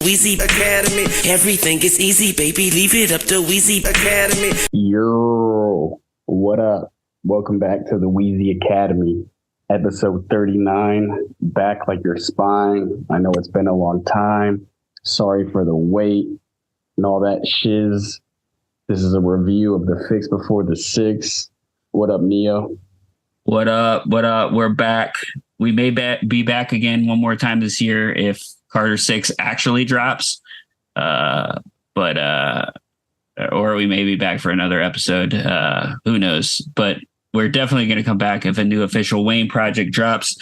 Weezy Academy, everything is easy, baby. Leave it up to Weezy Academy. Yo, what up? Welcome back to the Weezy Academy, episode 39. Back like your spine. I know it's been a long time. Sorry for the wait and all that shiz. This is a review of the Fix Before the Six. What up, Neo? What up? What up? We're back. We may be back again one more time this year if Carter 6 actually drops. Or we may be back for another episode. Who knows? But we're definitely going to come back if a new official Wayne project drops.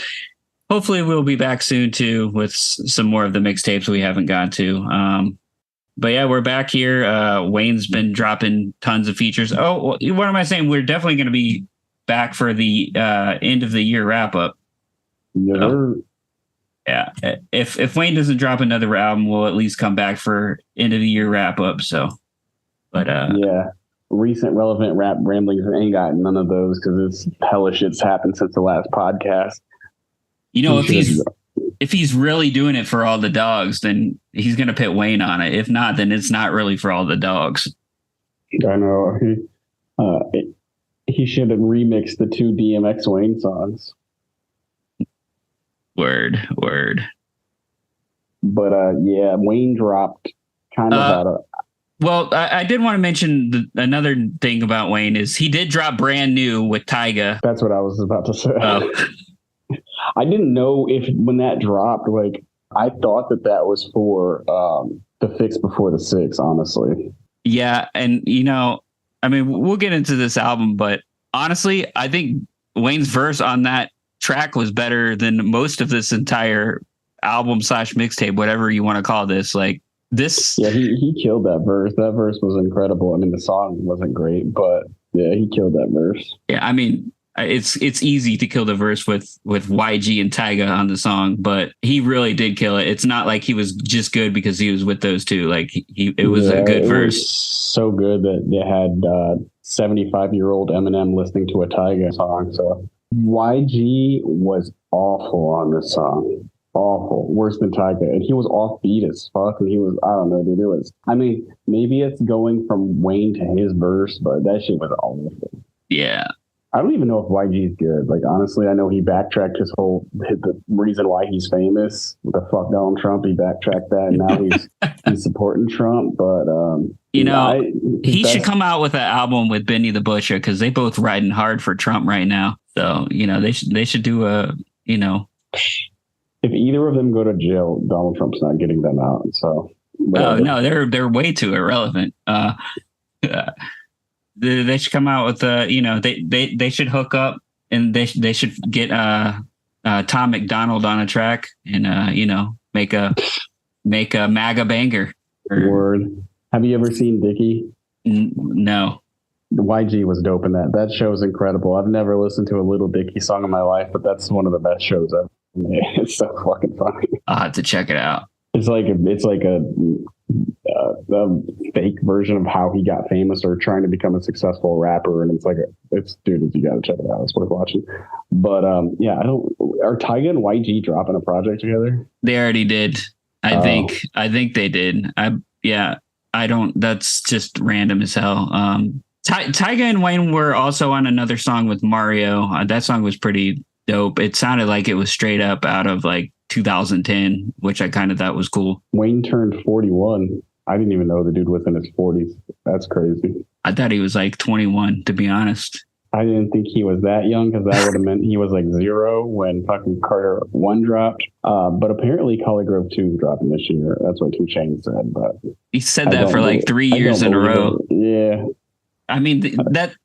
Hopefully we'll be back soon too with some more of the mixtapes we haven't got to. But yeah, we're back here. Wayne's been dropping tons of features. Oh, what am I saying? We're definitely going to be back for the end of the year wrap up. Yeah. If Wayne doesn't drop another album, we'll at least come back for end of the year wrap up. So, but yeah, recent relevant rap ramblings ain't got none of those because it's hella shit's happened since the last podcast. You know, if he's really doing it for all the dogs, then he's gonna put Wayne on it. If not, then it's not really for all the dogs. I know he should have remixed the two DMX Wayne songs. Word. But yeah, Wayne dropped kind of out of. Well, I did want to mention another thing about Wayne is he did drop Brand New with Tyga. That's what I was about to say. I didn't know when that dropped, like I thought that was for the Fix Before the Six, honestly. Yeah, and I mean, we'll get into this album, but honestly, I think Wayne's verse on that track was better than most of this entire album / mixtape, whatever you want to call this. Like this. Yeah, he killed that verse. That verse was incredible. I mean, the song wasn't great, but yeah, he killed that verse. Yeah, I mean, it's easy to kill the verse with YG and Tyga on the song, but he really did kill it. It's not like he was just good because he was with those two. Like it was a good verse. So good that they had 75-year-old Eminem listening to a Tyga song. So YG was awful on this song. Awful. Worse than Tyga. And he was offbeat as fuck. And he was, I don't know, dude. It was, I mean, maybe it's going from Wayne to his verse, but that shit was awful. Yeah. I don't even know if YG's good. Like, honestly, I know he backtracked the reason why he's famous. The fuck Donald Trump, he backtracked that. And now he's supporting Trump. But, he should come out with an album with Benny the Butcher because they both riding hard for Trump right now. So, they should do If either of them go to jail, Donald Trump's not getting them out. So, oh no, they're way too irrelevant. They should come out with they should hook up and they should get Tom McDonald on a track and make a MAGA banger. Word. Have you ever seen Dickie? No. The YG was dope in that. That show is incredible. I've never listened to a Little Dicky song in my life, but that's one of the best shows ever. It's so fucking funny. I'll have to check it out. It's like a fake version of how he got famous or trying to become a successful rapper, and dude, you gotta check it out. It's worth watching. But yeah, are Tyga and YG dropping a project together? They already did. I think they did. I don't. That's just random as hell. Tyga and Wayne were also on another song with Mario. That song was pretty dope. It sounded like it was straight up out of like 2010, which I kind of thought was cool. Wayne turned 41. I didn't even know the dude was in his 40s. That's crazy. I thought he was like 21, to be honest. I didn't think he was that young because that would have meant he was like 0 when fucking Carter 1 dropped. But apparently Collegrove 2 is dropping this year. That's what 2 Chainz said. But he said that for like 3 years in a row. Yeah. I mean,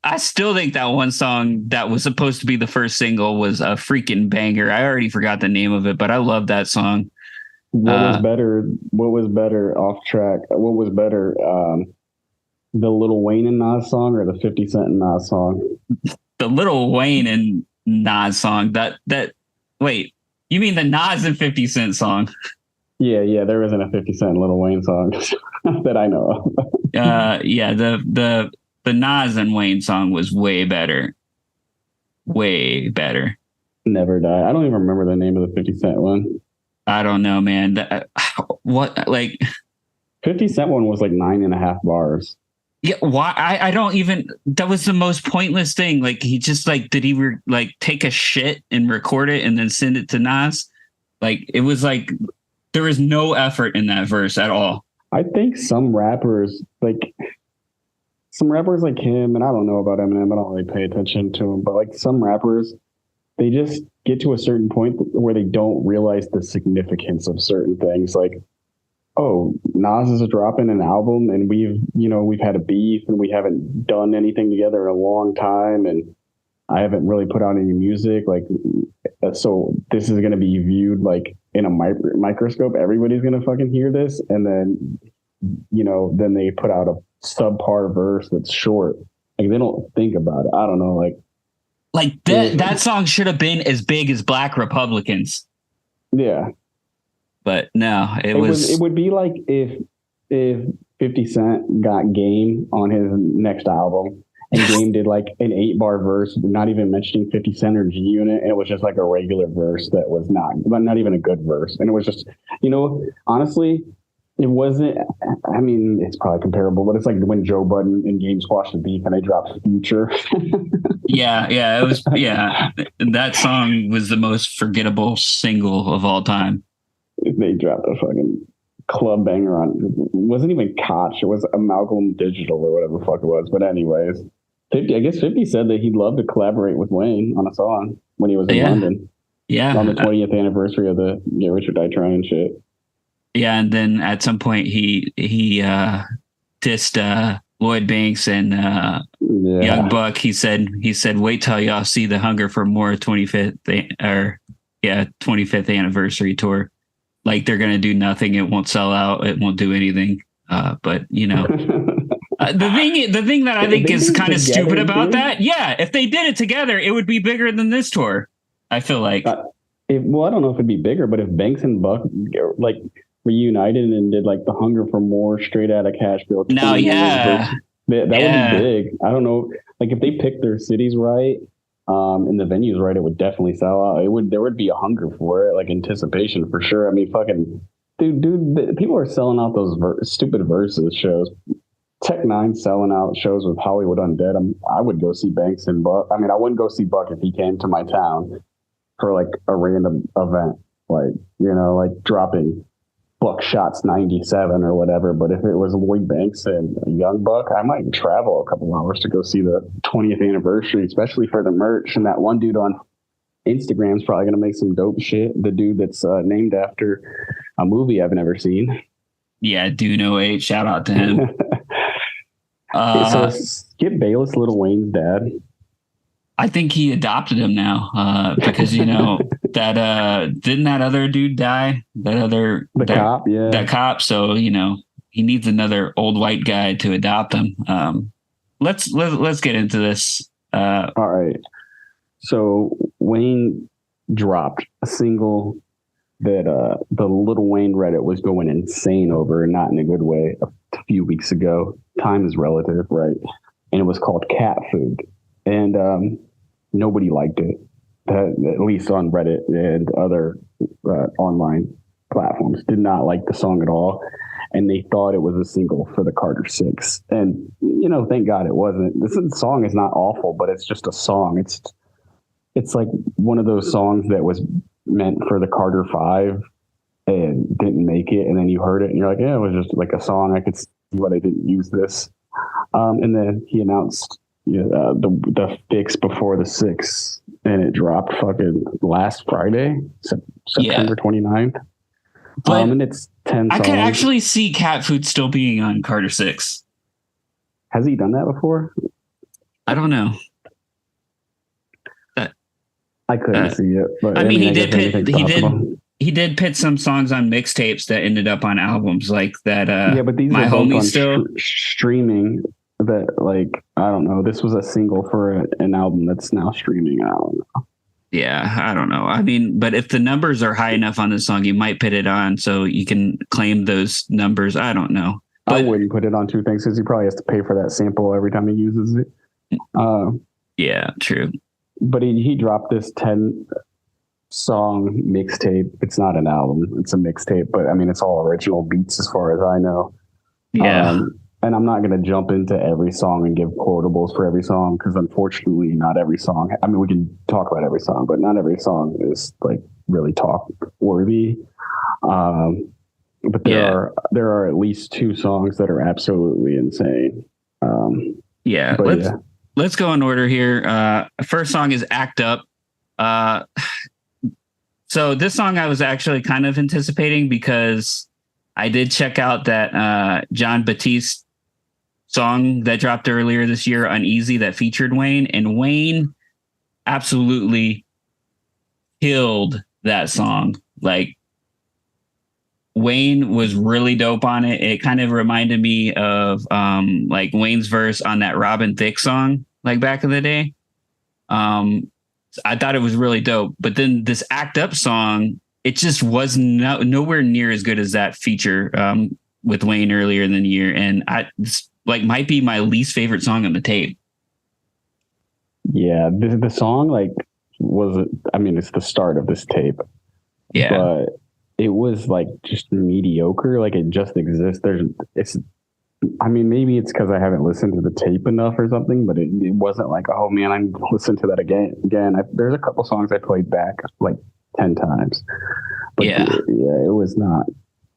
I still think that one song that was supposed to be the first single was a freaking banger. I already forgot the name of it, but I love that song. What was better off track? What was better, the Lil Wayne and Nas song or the 50 Cent and Nas song? The Lil Wayne and Nas song. Wait, you mean the Nas and 50 Cent song? Yeah, there isn't a 50 Cent Lil Wayne song that I know of. Yeah, the Nas and Wayne song was way better. Way better. Never Die. I don't even remember the name of the 50 Cent one. I don't know, man. what, like, 50 Cent one was like 9.5 bars. yeah, why? I don't even. That was the most pointless thing. Like, he just like, did he like take a shit and record it and then send it to Nas? Like, it was like there was no effort in that verse at all. I think some rappers like him, and I don't know about Eminem, I don't really pay attention to him, but like some rappers, they just get to a certain point where they don't realize the significance of certain things. Like, oh, Nas is dropping an album and we've had a beef and we haven't done anything together in a long time, and I haven't really put out any music. Like, so this is going to be viewed like in a microscope. Everybody's going to fucking hear this. And then, then they put out a subpar verse that's short. Like, they don't think about it. I don't know. Like that song should have been as big as Black Republicans. Yeah. But no, it would be like if 50 Cent got Game on his next album and Game did like an 8-bar verse, not even mentioning 50 Cent or G Unit, and it was just like a regular verse that was not even a good verse. And it was just, honestly, it wasn't, I mean, it's probably comparable, but it's like when Joe Budden and Game squashed the beef and they dropped Future. Yeah, it was, yeah. That song was the most forgettable single of all time. They dropped a fucking club banger on, it wasn't even Koch, it was Amalgam Digital or whatever the fuck it was. But anyways, 50 said that he'd love to collaborate with Wayne on a song when he was in London. Yeah. On the 20th anniversary of the Get Rich or Die Trying shit. Yeah, and then at some point he dissed Lloyd Banks and Young Buck. He said, wait till y'all see the Hunger for More 25th anniversary tour. Like, they're gonna do nothing. It won't sell out. It won't do anything. But the thing that I think is kind of stupid about that, if they did it together, it would be bigger than this tour. I feel like. I don't know if it'd be bigger, but if Banks and Buck like reunited and did like the Hunger for More straight out of Cashville. No, that would be big. I don't know. Like, if they picked their cities right, and the venues right, it would definitely sell out. There would be a hunger for it, like anticipation for sure. I mean, fucking dude, people are selling out those stupid Versus shows. Tech Nine selling out shows with Hollywood Undead. I would go see Banks and Buck. I mean, I wouldn't go see Buck if he came to my town for like a random event, like, like dropping Buckshots 97 or whatever. But if it was Lloyd Banks and Young Buck, I might travel a couple hours to go see the 20th anniversary, especially for the merch. And that one dude on Instagram is probably going to make some dope shit. The dude that's named after a movie I've never seen. Yeah, Duno 8. Shout out to him. So Skip Bayless, Lil Wayne's dad. I think he adopted him now because, that didn't that other dude die? Cop, yeah. That cop. So, he needs another old white guy to adopt him. Let's get into this. All right. So Wayne dropped a single that the Lil Wayne Reddit was going insane over, and not in a good way, a few weeks ago. Time is relative, right? And it was called Cat Food. And nobody liked it, at least on Reddit and other online platforms. Did not like the song at all. And they thought it was a single for the Carter 6. And, thank God it wasn't. This song is not awful, but it's just a song. It's like one of those songs that was meant for the Carter 5 and didn't make it. And then you heard it and you're like, yeah, it was just like a song. I could see why they didn't use this. And then he announced the fix before the 6th, and it dropped fucking last Friday, September 29th. And it's 10 songs. I can actually see Cat Food still being on Carter 6. Has he done that before? I don't know. I couldn't see it. But I mean, he did put some songs on mixtapes that ended up on albums like that. But these My are both Homie on still streaming. That, like, I don't know. This was a single for an album that's now streaming. I don't know. Yeah, I don't know. I mean, but if the numbers are high enough on this song, you might put it on so you can claim those numbers. I don't know. But I wouldn't put it on two things because he probably has to pay for that sample every time he uses it. Yeah, true. But he dropped this 10 song mixtape. It's not an album. It's a mixtape, but I mean, it's all original beats as far as I know. Yeah. And I'm not going to jump into every song and give quotables for every song because unfortunately, not every song. I mean, we can talk about every song, but not every song is like really talk worthy. But there are at least two songs that are absolutely insane. Yeah. Let's go in order here. First song is Act Up. So this song I was actually kind of anticipating because I did check out that John Batiste song that dropped earlier this year, Uneasy, that featured Wayne, and Wayne absolutely killed that song. Like, Wayne was really dope on it. It kind of reminded me of like Wayne's verse on that Robin Thicke song, like back in the day. I thought it was really dope. But then this Act Up song, it just was nowhere near as good as that feature with Wayne earlier in the year. And it's like might be my least favorite song on the tape. Yeah, the song like I mean, it's the start of this tape. Yeah. But it was like just mediocre. Like it just exists. I mean, maybe it's because I haven't listened to the tape enough or something, but it wasn't like, oh man, I'm going to listen to that again. There's a couple songs I played back like 10 times. But yeah, it was not.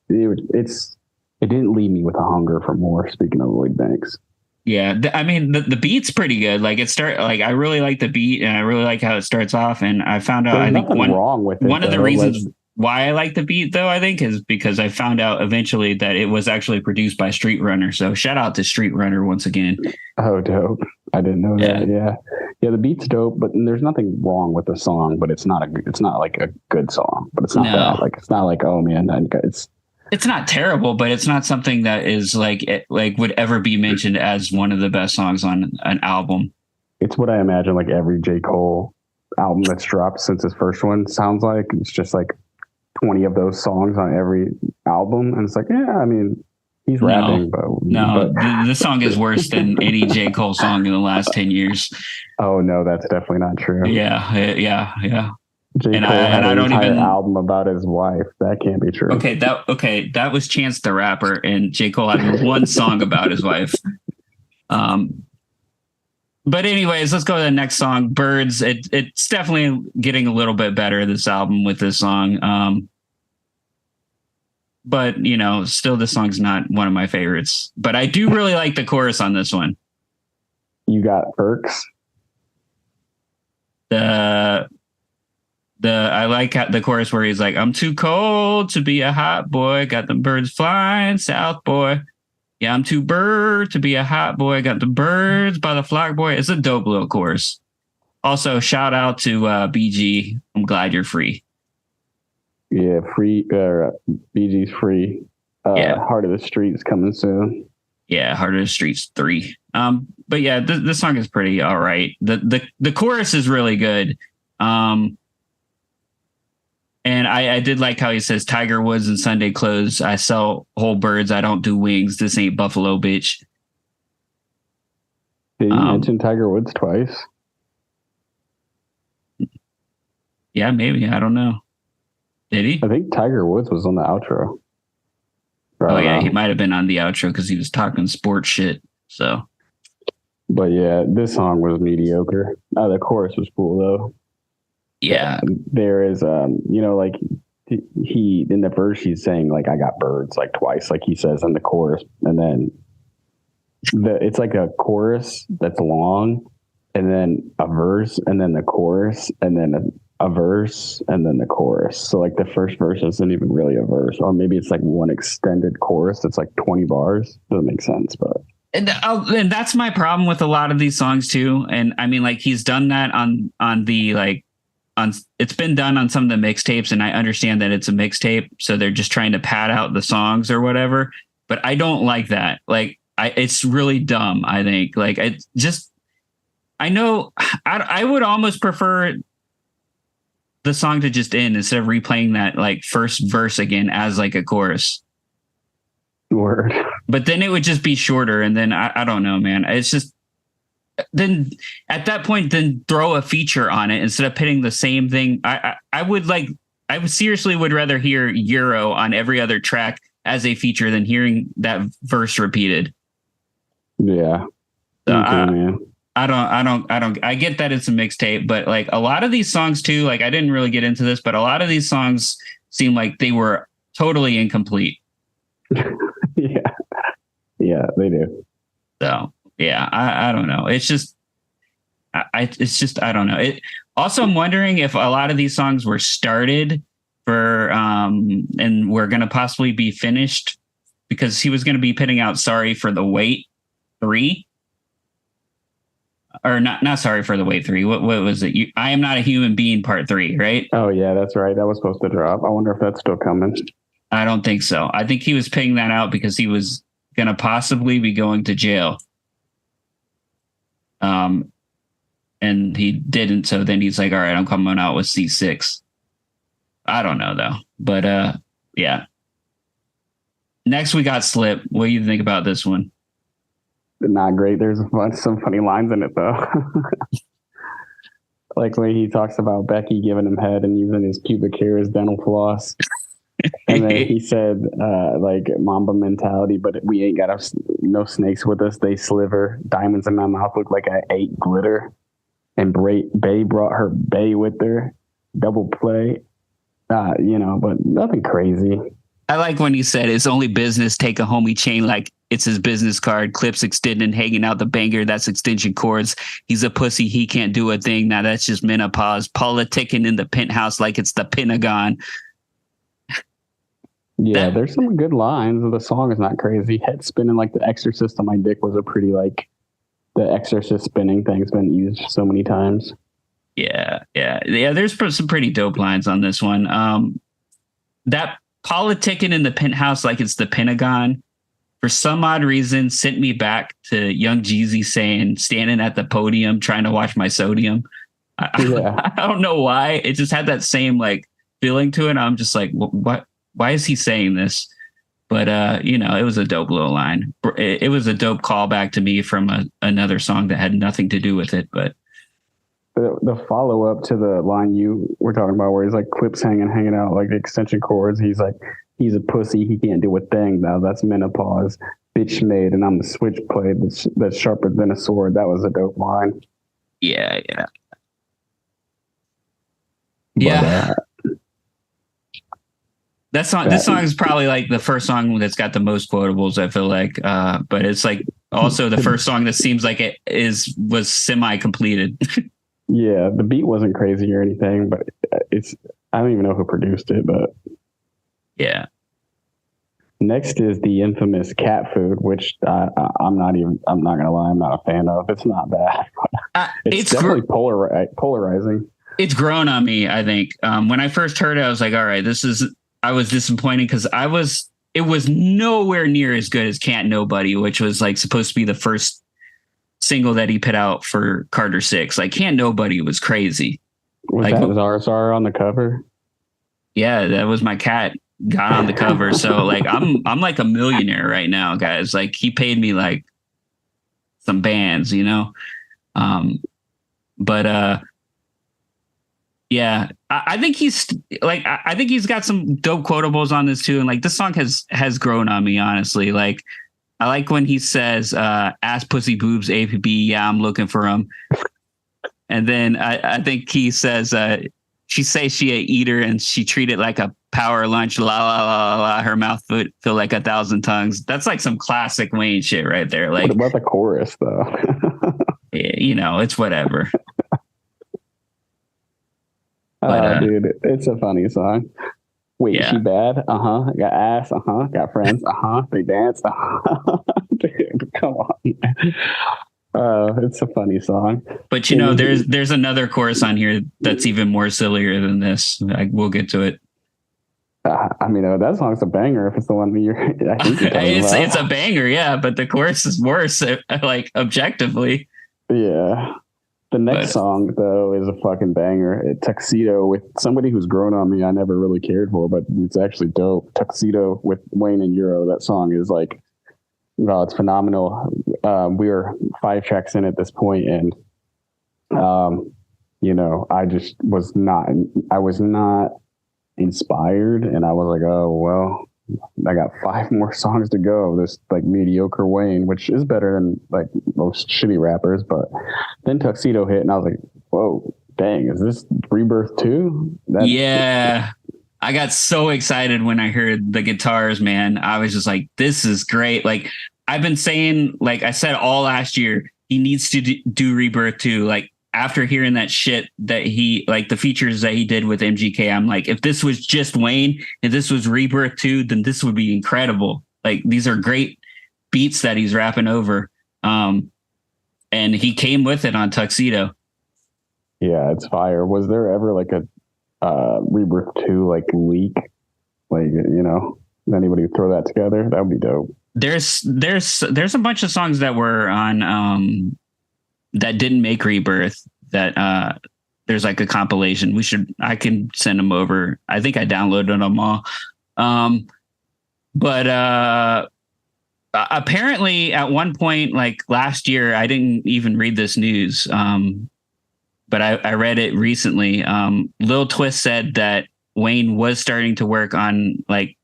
It didn't leave me with a hunger for more. Speaking of Lloyd Banks. Yeah, I mean the beat's pretty good. Like I really like the beat and I really like how it starts off. And I found out There's nothing wrong with it. One of the reasons why I like the beat, though, I think, is because I found out eventually that it was actually produced by Street Runner. So shout out to Street Runner once again. Oh, dope! I didn't know that. Yeah. The beat's dope, but there's nothing wrong with the song. But it's not like a good song. But it's not that. Like it's not like, oh man, it's not terrible, but it's not something that is like would ever be mentioned as one of the best songs on an album. It's what I imagine like every J. Cole album that's dropped since his first one sounds like. It's just like 20 of those songs on every album, and it's like, yeah, I mean, he's rapping, but this song is worse than any J. Cole song in the last 10 years. Oh no, that's definitely not true. Yeah. J. Cole had an entire album about his wife. That can't be true. Okay, that was Chance the Rapper, and J. Cole had one song about his wife. But anyways, let's go to the next song, Birds. It's definitely getting a little bit better, this album, with this song. But, still this song's not one of my favorites. But I do really like the chorus on this one. You got perks? I like the chorus where he's like, I'm too cold to be a hot boy. Got them birds flying south, boy. Yeah, I'm too bird to be a hot boy. Got the birds by the flock, boy. It's a dope little chorus. Also, shout out to BG. I'm glad you're free. Yeah, free. BG's free. Heart of the Streets coming soon. Yeah, Heart of the Streets 3. But yeah, this song is pretty all right. The chorus is really good. And I did like how he says, Tiger Woods and Sunday clothes. I sell whole birds. I don't do wings. This ain't Buffalo, bitch. Did you mention Tiger Woods twice? Yeah, maybe. I don't know. Did he? I think Tiger Woods was on the outro. He might have been on the outro because he was talking sports shit. So. But yeah, this song was mediocre. The chorus was cool, though. Yeah, there is, like he in the verse he's saying like I got birds like twice, like he says in the chorus, and then it's like a chorus that's long, and then a verse, and then the chorus, and then a verse, and then the chorus. So like the first verse isn't even really a verse, or maybe it's like one extended chorus that's like 20 bars. Doesn't make sense, but. And that's my problem with a lot of these songs too. And I mean, like he's done that on the like. It's been done on some of the mixtapes, and I understand that it's a mixtape, so they're just trying to pad out the songs or whatever. But I don't like that. Like, it's really dumb. I think. Like, I know I would almost prefer the song to just end instead of replaying that like first verse again as like a chorus. Word. But then it would just be shorter, and then I don't know, man. It's just then at that point, then throw a feature on it instead of pitting the same thing. I would seriously would rather hear Euro on every other track as a feature than hearing that verse repeated. Yeah. So Me too, man. I get that it's a mixtape, but like a lot of these songs too, like I didn't really get into this, but a lot of these songs seem like they were totally incomplete. Yeah. Yeah, they do. So yeah, I don't know. It's just, I don't know. It also, I'm wondering if a lot of these songs were started for, and were going to possibly be finished because he was going to be putting out Sorry for the Wait 3. Or not Sorry for the Wait 3. What was it? I Am Not a Human Being Part 3, right? Oh yeah, that's right. That was supposed to drop. I wonder if that's still coming. I don't think so. I think he was putting that out because he was going to possibly be going to jail. And he didn't. So then he's like, all right, I'm coming out with C6. I don't know though. But yeah. Next we got Slip. What do you think about this one? Not great. There's some funny lines in it though. Like when he talks about Becky giving him head and using his pubic hair as dental floss. And then he said, like Mamba mentality, but we ain't got no snakes with us. They sliver. Diamonds in my mouth look like I ate glitter. And Bay brought her Bay with her. Double play. But nothing crazy. I like when he said it's only business. Take a homie chain like it's his business card. Clips extending, hanging out the banger. That's extension cords. He's a pussy. He can't do a thing. Now that's just menopause. Politicking in the penthouse like it's the Pentagon. Yeah, there's some good lines. The song is not crazy. Head spinning like the Exorcist on my dick was a pretty like the Exorcist spinning thing's been used so many times. Yeah. There's some pretty dope lines on this one. That politicking in the penthouse like it's the Pentagon, for some odd reason, sent me back to Young Jeezy saying, standing at the podium trying to watch my sodium. I don't know why. It just had that same like feeling to it. I'm just like, what? Why is he saying this? But, it was a dope little line. It was a dope callback to me from another song that had nothing to do with it. But the follow up to the line you were talking about where he's like clips hanging out like extension cords. He's like, he's a pussy. He can't do a thing. Now that's menopause. Bitch made. And I'm the switchblade that's sharper than a sword. That was a dope line. Yeah. This song is probably like the first song that's got the most quotables, I feel like. But it's like also the first song that seems like it was semi-completed. Yeah, the beat wasn't crazy or anything, but I don't even know who produced it, but yeah. Next is the infamous Cat Food, which I'm not gonna lie, I'm not a fan of. It's not bad. It's definitely polarizing. It's grown on me, I think. When I first heard it, I was like, all right, I was disappointed because it was nowhere near as good as Can't Nobody, which was like supposed to be the first single that he put out for Carter 6. Like Can't Nobody was crazy. Was like, that Zarzar on the cover? Yeah, that was my cat got on the cover. So like I'm like a millionaire right now, guys. Like he paid me like some bands, but yeah, I think he's got some dope quotables on this too. And like this song has grown on me, honestly. Like I like when he says, ass, pussy, boobs, APB. Yeah, I'm looking for them. And then I think he says, she say she a eater and she treat it like a power lunch. La, la, la, la. Her mouth feel like 1,000 tongues. That's like some classic Wayne shit right there. Like, what about the chorus though? It's whatever. Dude, it's a funny song. Wait, yeah. She bad? Got ass? Got friends? They dance? Dude, come on. It's a funny song. But there's another chorus on here that's even more sillier than this. We'll get to it. That song's a banger if it's the one that I think you're talking about. It's a banger, yeah, but the chorus is worse, like objectively. Yeah. The next song, though, is a fucking banger. Tuxedo with somebody who's grown on me I never really cared for, but it's actually dope. Tuxedo with Wayne and Euro. That song is like Well, it's phenomenal. We are 5 tracks in at this point, and I just was not. I was not inspired, and I was like, oh well, I got 5 more songs to go. This like mediocre Wayne, which is better than like most shitty rappers. But then Tuxedo hit, and I was like, whoa, dang, is this Rebirth 2? Yeah. I got so excited when I heard the guitars, man. I was just like, this is great. Like I've been saying, like I said all last year, he needs to do Rebirth 2. Like after hearing that shit that he, like the features that he did with MGK, I'm like, if this was just Wayne and this was Rebirth 2, then this would be incredible. Like these are great beats that he's rapping over. And he came with it on Tuxedo. Yeah, it's fire. Was there ever like a Rebirth 2 like leak? Like, anybody would throw that together? That would be dope. There's a bunch of songs that were on that didn't make Rebirth that there's like a compilation. I can send them over. I think I downloaded them all. But apparently at one point, like last year, I didn't even read this news. But I read it recently. Lil Twist said that Wayne was starting to work on like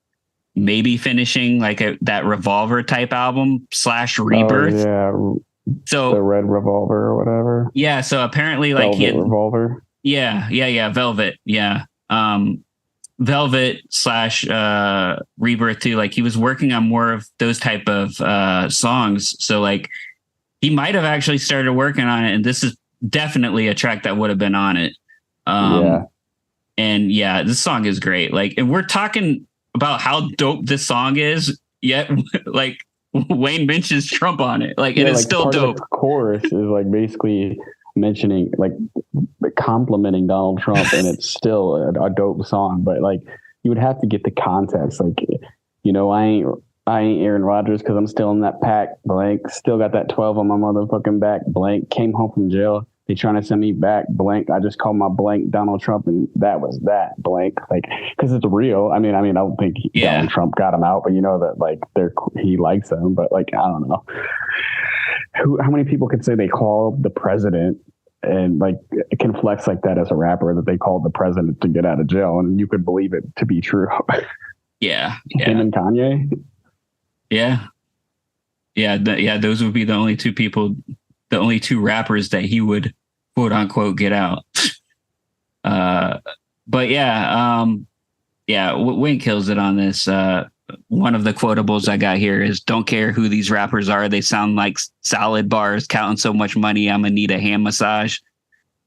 maybe finishing like that Revolver type album / Rebirth. Oh, yeah. So the Red Revolver or whatever. Yeah. So apparently like Velvet Revolver. Yeah. Velvet. Yeah. Velvet / Rebirth 2. Like he was working on more of those type of songs. So like he might have actually started working on it. And this is definitely a track that would have been on it. And yeah, this song is great. Like, and we're talking about how dope this song is, yet like Wayne mentions Trump on it. Like, it is like still dope. The chorus is like basically mentioning, like complimenting Donald Trump, and it's still a dope song. But like, you would have to get the context. Like, I ain't Aaron Rodgers because I'm still in that pack. Blank. Still got that 12 on my motherfucking back. Blank. Came home from jail. They trying to send me back. Blank. I just called my blank Donald Trump, and that was that. Blank. Like, because it's real. I mean, I don't think Donald Trump got him out, but that like he likes him. But like, I don't know. How many people could say they call the president and like it can flex like that as a rapper that they called the president to get out of jail, and you could believe it to be true? Yeah. Him and Kanye. Yeah. Those would be the only two people, the only two rappers that he would quote unquote get out. But Wayne kills it on this. One of the quotables I got here is, "Don't care who these rappers are. They sound like salad bars. Counting so much money, I'm gonna need a hand massage."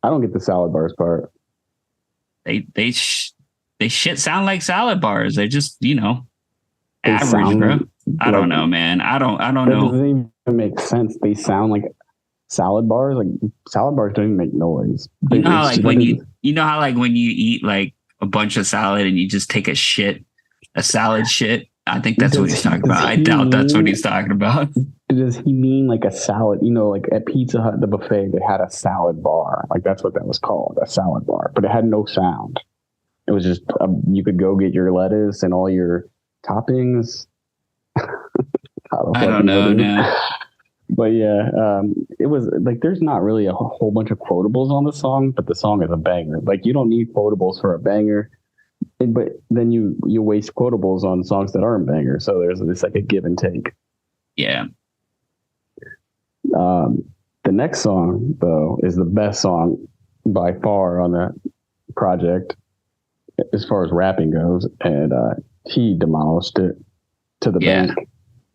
I don't get the salad bars part. They shit sound like salad bars. They're just, average, bro. I don't know, man. I don't know. It doesn't even make sense. They sound like salad bars. Like salad bars don't even make noise. You know how like when you eat like a bunch of salad and you just take a salad shit. I think that's what he's talking about. I doubt that's what he's talking about. Does he mean like a salad? Like at Pizza Hut, the buffet, they had a salad bar. Like that's what that was called, a salad bar. But it had no sound. It was just you could go get your lettuce and all your toppings. I don't know now. But yeah, it was like there's not really a whole bunch of quotables on the song, but the song is a banger. Like you don't need quotables for a banger, but then you waste quotables on songs that aren't bangers. So it's like a give and take. Yeah. The next song though is the best song by far on the project as far as rapping goes, and he demolished it to the bank.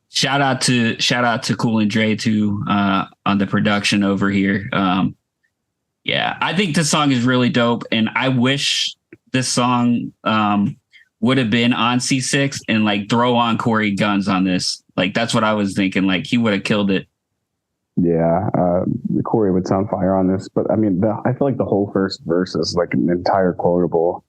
Shout out to Cool and Dre too on the production over here. I think this song is really dope, and I wish this song would have been on C6 and like throw on Corey Guns on this. Like that's what I was thinking. Like he would have killed it. Yeah, Corey would sound fire on this, but I mean, I feel like the whole first verse is like an entire quotable.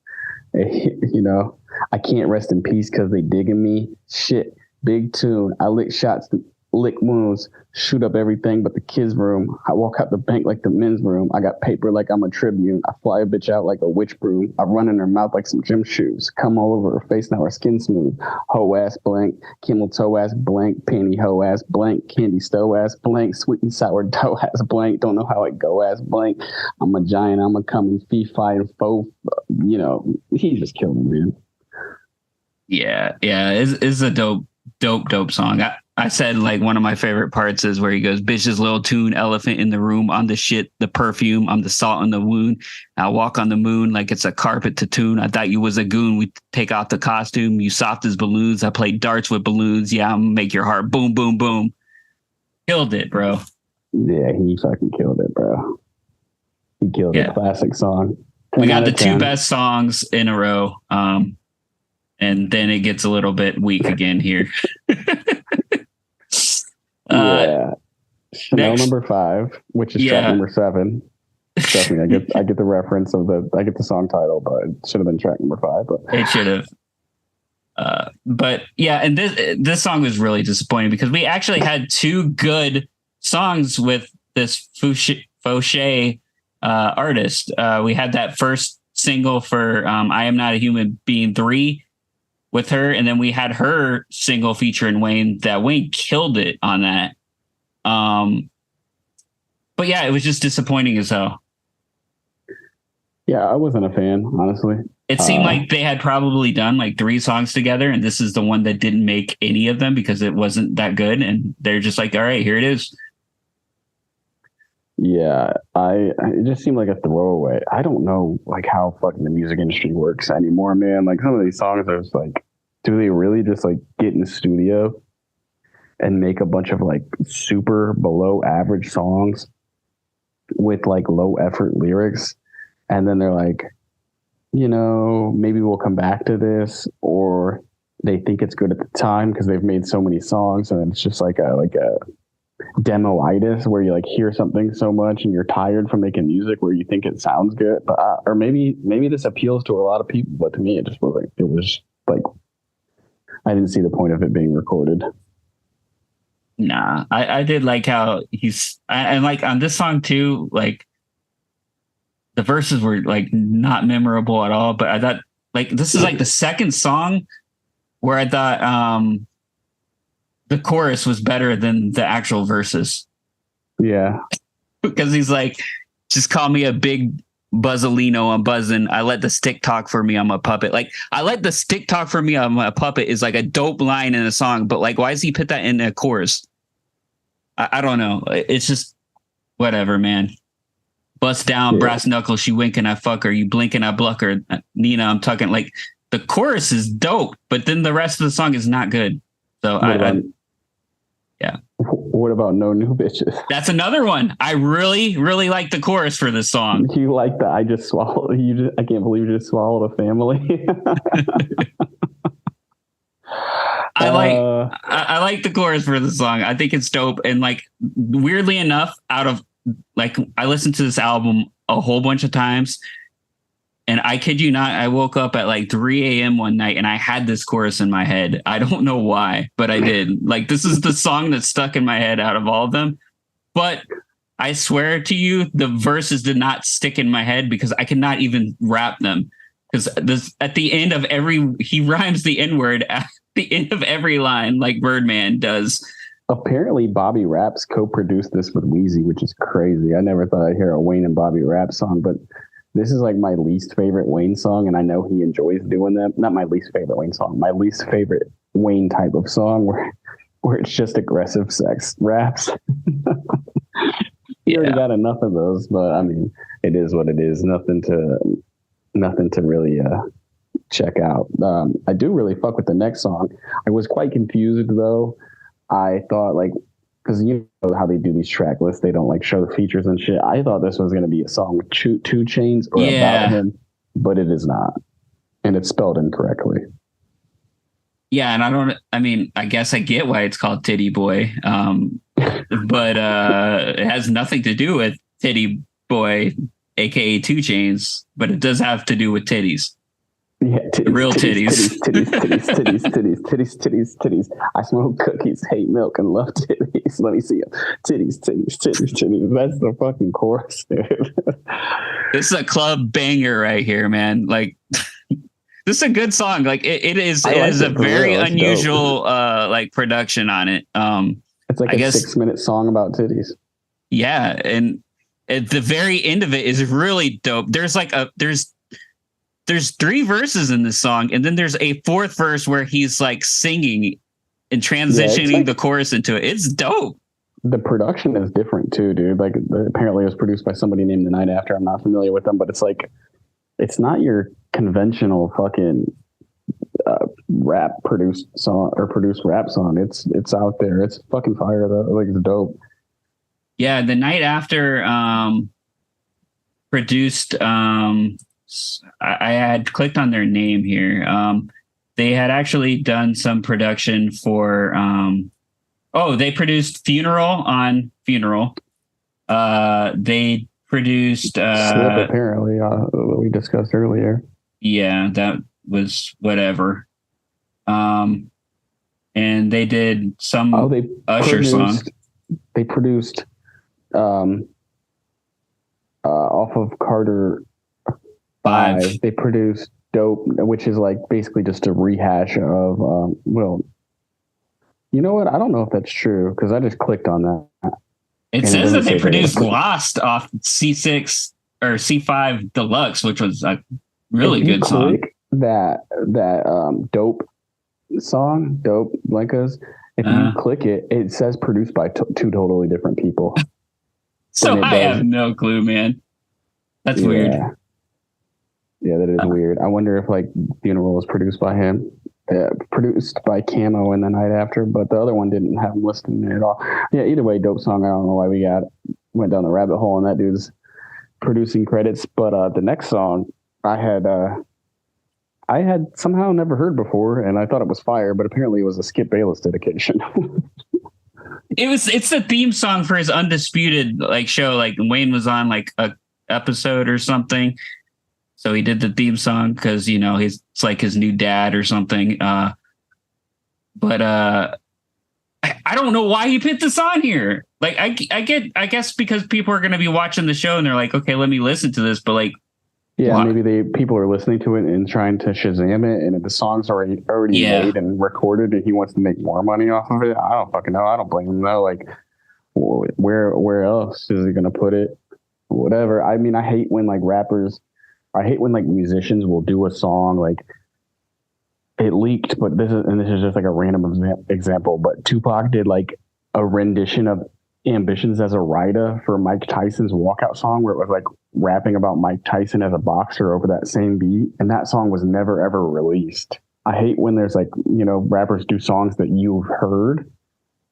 I can't rest in peace because they digging me. Shit. Big tune. I lick shots lick wounds, shoot up everything but the kids' room. I walk out the bank like the men's room. I got paper like I'm a Tribune. I fly a bitch out like a witch broom. I run in her mouth like some gym shoes. Come all over her face, now her skin smooth. Hoe ass blank, camel toe ass blank, panty hoe ass blank, candy stow ass blank, sweet and sour dough ass blank. Don't know how it go ass blank. I'm a giant, I'm a coming fee fight and foe. You know, he just killed me, man. Yeah, it's a dope song. I said like one of my favorite parts is where he goes, bitch's little tune, elephant in the room, I'm the shit, the perfume, I'm the salt in the wound. I walk on the moon like it's a carpet to tune. I thought you was a goon. We take off the costume, you soft as balloons. I play darts with balloons. Yeah, I'm gonna make your heart boom, boom, boom. Killed it, bro. Yeah, he fucking killed it, bro. He killed a classic song. We got the 2 best songs in a row. And then it gets a little bit weak again here. Chanel number 5, which is track number 7. Trust me, I get the reference of I get the song title, but it should have been track number 5. But it should have. But yeah, and this song was really disappointing because we actually had 2 good songs with this Fauché artist. We had that first single for I Am Not a Human Being 3 with her, and then we had her single featuring Wayne that Wayne killed it on that. But yeah, it was just disappointing as hell. Yeah, I wasn't a fan, honestly. It seemed like they had probably done like 3 songs together, and this is the one that didn't make any of them because it wasn't that good, and they're just like, all right, here it is. Yeah, it just seemed like a throwaway. I don't know like how fucking the music industry works anymore, man. Like some of these songs are just like, do they really just like get in the studio and make a bunch of like super below average songs with like low effort lyrics? And then they're like, you know, maybe we'll come back to this, or they think it's good at the time because they've made so many songs, and it's just like a demoitis where you like hear something so much and you're tired from making music where you think it sounds good, but or maybe this appeals to a lot of people, but to me it just wasn't. It was like I didn't see the point of it being recorded. Nah, I did like how and like on this song too, like the verses were like not memorable at all, but I thought like this is like the second song where I thought the chorus was better than the actual verses. Yeah. Because he's like, just call me a big buzzolino, I'm buzzing. I let the stick talk for me, I'm a puppet. Like, I let the stick talk for me, I'm a puppet is like a dope line in a song, but like, why does he put that in a chorus? I don't know. It's just whatever, man. Bust down, brass knuckles, she winking, I fuck her. You blinking, I bluck her. Nina, I'm tucking. Like, the chorus is dope, but then the rest of the song is not good. So yeah. What about No New Bitches? That's another one. I really, really like the chorus for this song. You like that? I just swallowed. I can't believe you just swallowed a family. I like the chorus for the song. I think it's dope. And like, weirdly enough, out of like, I listened to this album a whole bunch of times, and I kid you not, I woke up at like 3 a.m. one night and I had this chorus in my head. I don't know why, but I did. Like, this is the song that stuck in my head out of all of them. But I swear to you, the verses did not stick in my head because I cannot even rap them. Because at the end of he rhymes the N-word at the end of every line, like Birdman does. Apparently, Bobby Raps co-produced this with Weezy, which is crazy. I never thought I'd hear a Wayne and Bobby Rap song, but this is like my least favorite Wayne song, and I know he enjoys doing them. Not my least favorite Wayne song, my least favorite Wayne type of song where it's just aggressive sex raps. He already got enough of those, but I mean, it is what it is. Nothing to really check out. I do really fuck with the next song. I was quite confused though. I thought like, because you know how they do these track lists, they don't like show the features and shit. I thought this was going to be a song with 2 Chainz or about him, but it is not, and it's spelled incorrectly. Yeah, and I guess I get why it's called Titty Boy, but it has nothing to do with Titty Boy, aka 2 Chainz, but it does have to do with titties. Yeah, Real titties. Titties. I smoke cookies, hate milk, and love titties. Let me see them. Titties. That's the fucking chorus, dude. This is a club banger right here, man. Like, this is a good song. Like, it is a very unusual like production on it. It's like a 6-minute song about titties. Yeah, and at the very end of it is really dope. There's like there's 3 verses in this song, and then there's a 4th verse where he's like singing and transitioning the chorus into it. It's dope. The production is different too, dude. Like, apparently it was produced by somebody named The Night After. I'm not familiar with them, but it's like, it's not your conventional fucking rap produced song or produced rap song. It's out there. It's fucking fire though. Like, it's dope. Yeah, The Night After produced. I had clicked on their name here. They had actually done some production for. They produced Funeral on Funeral. They produced Slip, apparently, we discussed earlier. Yeah, that was whatever. And they did some Usher song. They produced off of Carter 5. They produced Dope, which is like basically just a rehash of well, you know what? I don't know if that's true because I just clicked on that. It says that they produced Lost off C6 or C5 Deluxe, which was a really good song. That Dope song, Dope Blancas. If you click it, it says produced by 2 totally different people. So I have no clue, man. That's weird. Yeah, that is weird. I wonder if like Funeral was produced by him, produced by Camo and The Night After, but the other one didn't have him listed in it at all. Yeah, either way, dope song. I don't know why we went down the rabbit hole and that dude's producing credits. But the next song I had somehow never heard before, and I thought it was fire, but apparently it was a Skip Bayless dedication. It's the theme song for his Undisputed like show. Like Wayne was on like a episode or something. So he did the theme song because, it's like his new dad or something. But I don't know why he put this on here. Like, I guess because people are going to be watching the show and they're like, okay, let me listen to this. But like, yeah, maybe people are listening to it and trying to Shazam it. And if the song's already made and recorded and he wants to make more money off of it, I don't fucking know. I don't blame him though. Like, where else is he going to put it? Whatever. I mean, I hate when musicians will do a song like it leaked, but this is just like a random example. But Tupac did like a rendition of Ambitions as a Rider for Mike Tyson's walkout song, where it was like rapping about Mike Tyson as a boxer over that same beat, and that song was never ever released. I hate when there's like rappers do songs that you've heard,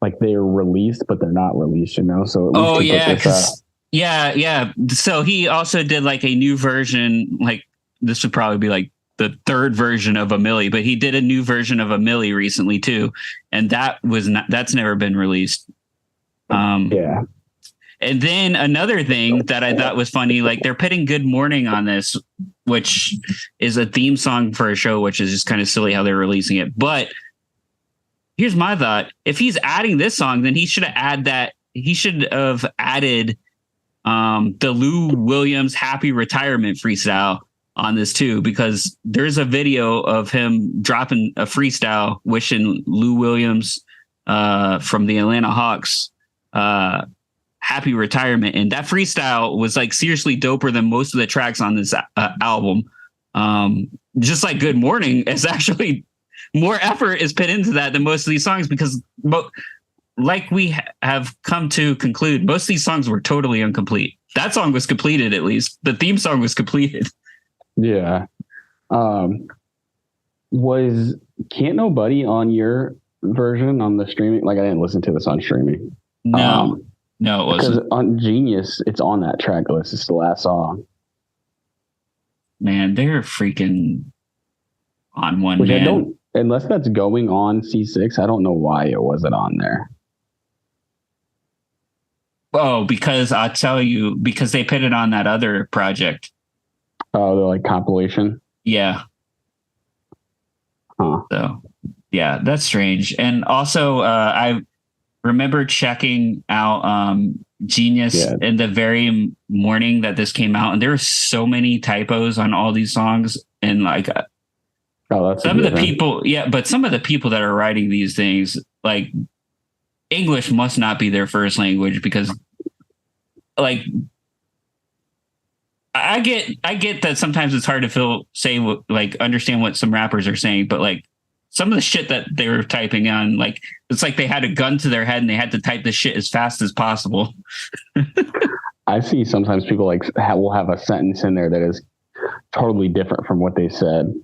like they're released but they're not released. So Yeah. So he also did like a new version, like this would probably be like the 3rd version of A Milli, but he did a new version of A Milli recently too. And that's never been released. Yeah. And then another thing that I thought was funny, like they're putting Good Morning on this, which is a theme song for a show, which is just kind of silly how they're releasing it. But here's my thought. If he's adding this song, then he should have added the Lou Williams Happy Retirement freestyle on this too, because there's a video of him dropping a freestyle wishing Lou Williams from the Atlanta Hawks happy retirement, and that freestyle was like seriously doper than most of the tracks on this album. Just like Good Morning is actually more effort is put into that than most of these songs, because like we have come to conclude, most of these songs were totally incomplete. That song was completed, at least. The theme song was completed. Yeah. Was Can't Nobody on your version on the streaming? Like, I didn't listen to this on streaming. No, it wasn't. Because on Genius, it's on that track list. It's the last song. Man, they're freaking on one. Which man. I don't, unless that's going on C6, I don't know why it wasn't on there. Oh, because I'll tell you, because they put it on that other project. Oh, the like compilation? Yeah. Huh. So yeah, that's strange. And also, I remember checking out Genius Yeah. in the very morning that this came out, and there were so many typos on all these songs. And like Oh, that's some of the people, yeah, but some of the people that are writing these things, like English must not be their first language, because like I get that sometimes it's hard to understand what some rappers are saying, but like some of the shit that they were typing on, like it's like they had a gun to their head and they had to type the shit as fast as possible. I see sometimes people like will have a sentence in there that is totally different from what they said.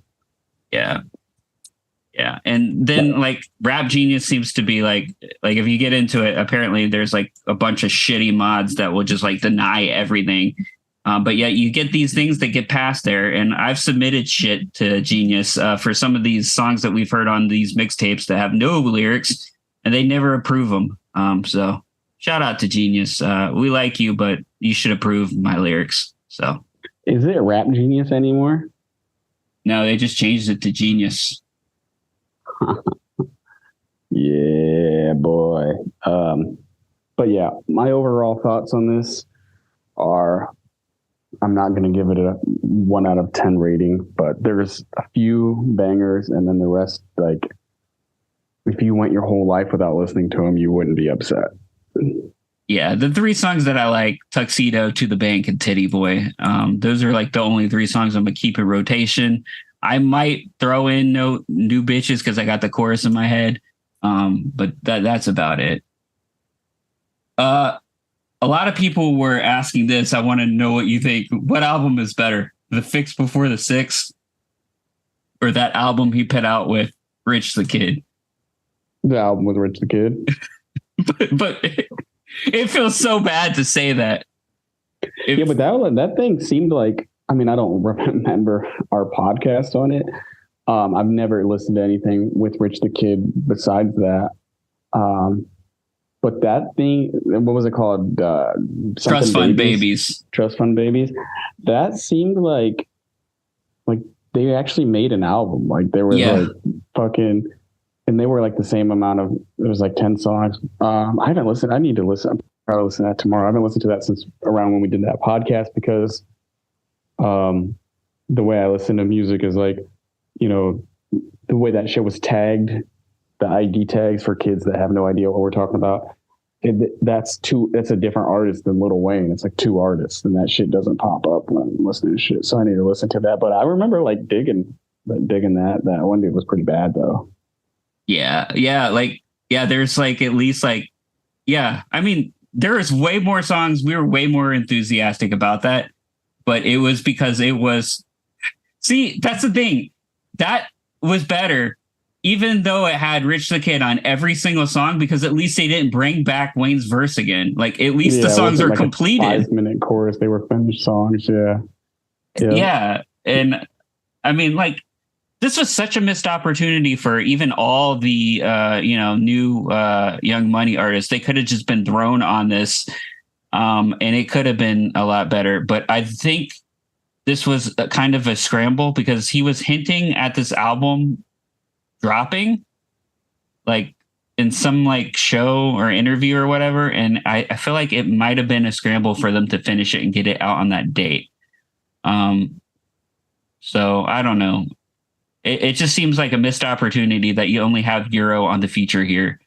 Yeah. Yeah. And then like Rap Genius seems to be like if you get into it, apparently there's like a bunch of shitty mods that will just like deny everything. But yet you get these things that get passed there. And I've submitted shit to Genius for some of these songs that we've heard on these mixtapes that have no lyrics, and they never approve them. So shout out to Genius. We like you, but you should approve my lyrics. So is it Rap Genius anymore? No, they just changed it to Genius. Yeah, boy. But yeah, my overall thoughts on this are, I'm not going to give it a 1 out of 10 rating, but there's a few bangers, and then the rest, like, if you went your whole life without listening to them, you wouldn't be upset. Yeah, the 3 songs that I like, Tuxedo, To the Bank, and Titty Boy, those are like the only 3 songs I'm going to keep in rotation. I might throw in No New Bitches because I got the chorus in my head, but that's about it. A lot of people were asking this. I want to know what you think. What album is better, The Fix Before the Six, or that album he put out with Rich the Kid? The album with Rich the Kid. but it feels so bad to say that. Yeah, but that thing seemed like, I mean, I don't remember our podcast on it. I've never listened to anything with Rich the Kid besides that. But that thing, what was it called? Trust Fund Babies. Trust Fund Babies. That seemed like they actually made an album. Like there was like fucking, and they were like the same amount of, it was like 10 songs. I haven't listened. I need to listen. I'm probably listen to that tomorrow. I haven't listened to that since around when we did that podcast, because the way I listen to music is like, you know, the way that shit was tagged, the ID tags for kids that have no idea what we're talking about. That's a different artist than Lil Wayne. It's like 2 artists, and that shit doesn't pop up when I'm listening to shit. So I need to listen to that. But I remember like digging that. That one dude was pretty bad though. Yeah. There's like at least like, I mean, there is way more songs. We were way more enthusiastic about that, but it was because it was. See, that's the thing. That was better, even though it had Rich the Kid on every single song, because at least they didn't bring back Wayne's verse again. Like at least the songs are like completed. 5-minute chorus. They were finished songs. Yeah. Yeah. And I mean, like, this was such a missed opportunity for even all the, new Young Money artists. They could have just been thrown on this, and it could have been a lot better. But I think this was a kind of a scramble, because he was hinting at this album dropping like in some like show or interview or whatever. And I feel like it might have been a scramble for them to finish it and get it out on that date. So I don't know. It just seems like a missed opportunity that you only have Euro on the feature here.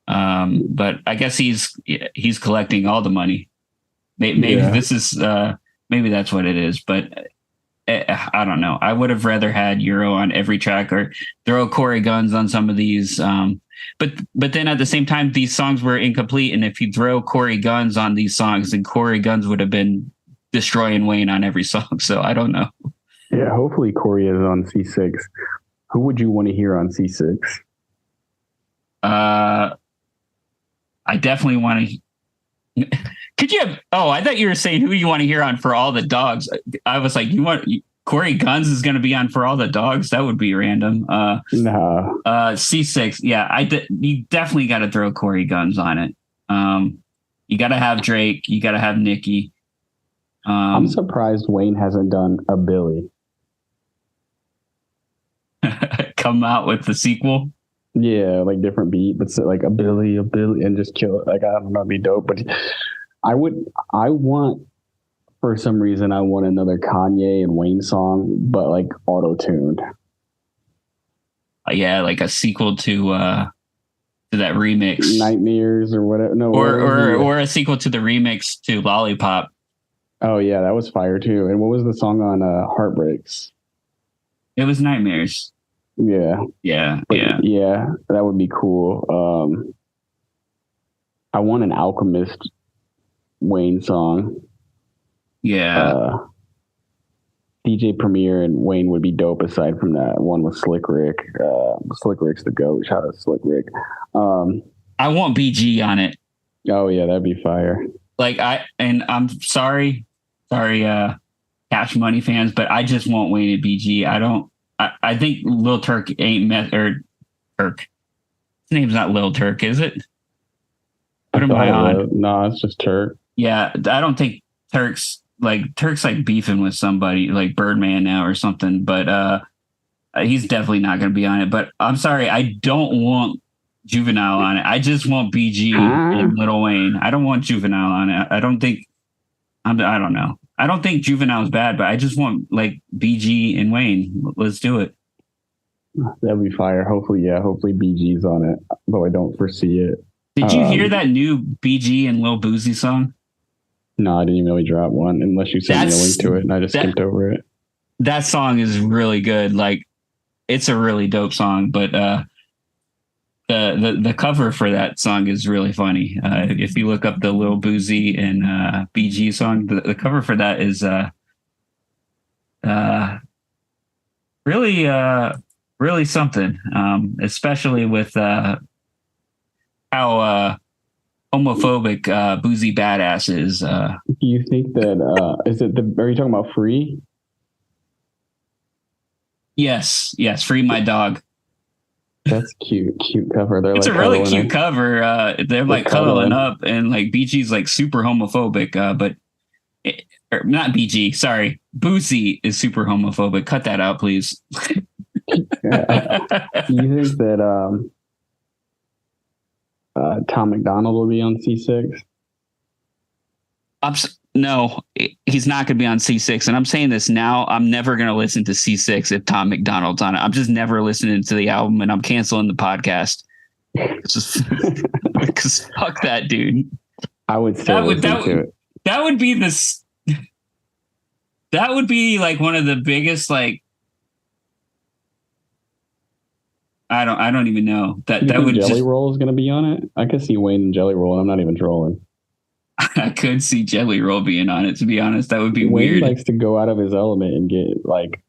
But I guess he's collecting all the money. Maybe this is maybe that's what it is. But I don't know. I would have rather had Euro on every track, or throw Corey Guns on some of these. But then at the same time, these songs were incomplete. And if you throw Corey Guns on these songs, then Corey Guns would have been destroying Wayne on every song. So I don't know. Yeah, hopefully Corey is on C6. Who would you want to hear on C6? I definitely want to. Could you have? Oh, I thought you were saying who you want to hear on For All the Dogs. I was like, Corey Guns is going to be on For All the Dogs? That would be random. No. C6. Yeah, you definitely got to throw Corey Guns on it. You got to have Drake. You got to have Nicki. I'm surprised Wayne hasn't done a Billy. come out with the sequel. Yeah, like different beat, but like a Billy, and just kill it. Like I don't know, it'd be dope. But I want for some reason I want another Kanye and Wayne song, but like auto tuned. Yeah, like a sequel to that remix, Nightmares or whatever. No, or a sequel to the remix to Lollipop. Oh yeah, that was fire too. And what was the song on Heartbreaks? It was Nightmares. Yeah. Yeah, that would be cool. I want an Alchemist Wayne song. Yeah. DJ Premier and Wayne would be dope aside from that one with Slick Rick. Slick Rick's the GOAT. Shout out to Slick Rick. I want BG on it. Oh yeah, that'd be fire. Like I'm sorry, Cash Money fans, but I just want Wayne and BG. I think Lil Turk ain't Turk. His name's not Lil Turk, is it? What am I on? No, it's just Turk. Yeah, I don't think Turk's like beefing with somebody like Birdman now or something, but he's definitely not going to be on it. But I'm sorry, I don't want Juvenile on it. I just want BG and Lil Wayne. I don't want Juvenile on it. I don't know. I don't think Juvenile is bad, but I just want like BG and Wayne. Let's do it. That'd be fire. Hopefully BG's on it, though I don't foresee it. Did you hear that new BG and Lil Boozy song? No, I didn't even know he dropped one unless you sent me a link to it and I just skipped over it. That song is really good. Like it's a really dope song, but the cover for that song is really funny. If you look up the Lil Boozy and BG song, the cover for that is really something. Especially with how homophobic Boozy Badass is. Do you think that are you talking about Free? Yes, Free My Dog. That's cute cover. It's like a really cute cover. They're like cuddling up, and like BG's like super homophobic, but not BG. Sorry, Boozy is super homophobic. Cut that out, please. Yeah. Do you think that Tom McDonald will be on C6? No, he's not going to be on C6. And I'm saying this now. I'm never going to listen to C6 if Tom McDonald's on it. I'm just never listening to the album, and I'm canceling the podcast. Just because fuck that dude. I would still listen to it. That would be this. That would be like one of the biggest like. I don't even know that would Jelly Roll is going to be on it. I could see Wayne and Jelly Roll, and I'm not even trolling. I could see Jelly Roll being on it. To be honest, that would be Wayne weird. Likes to go out of his element and get like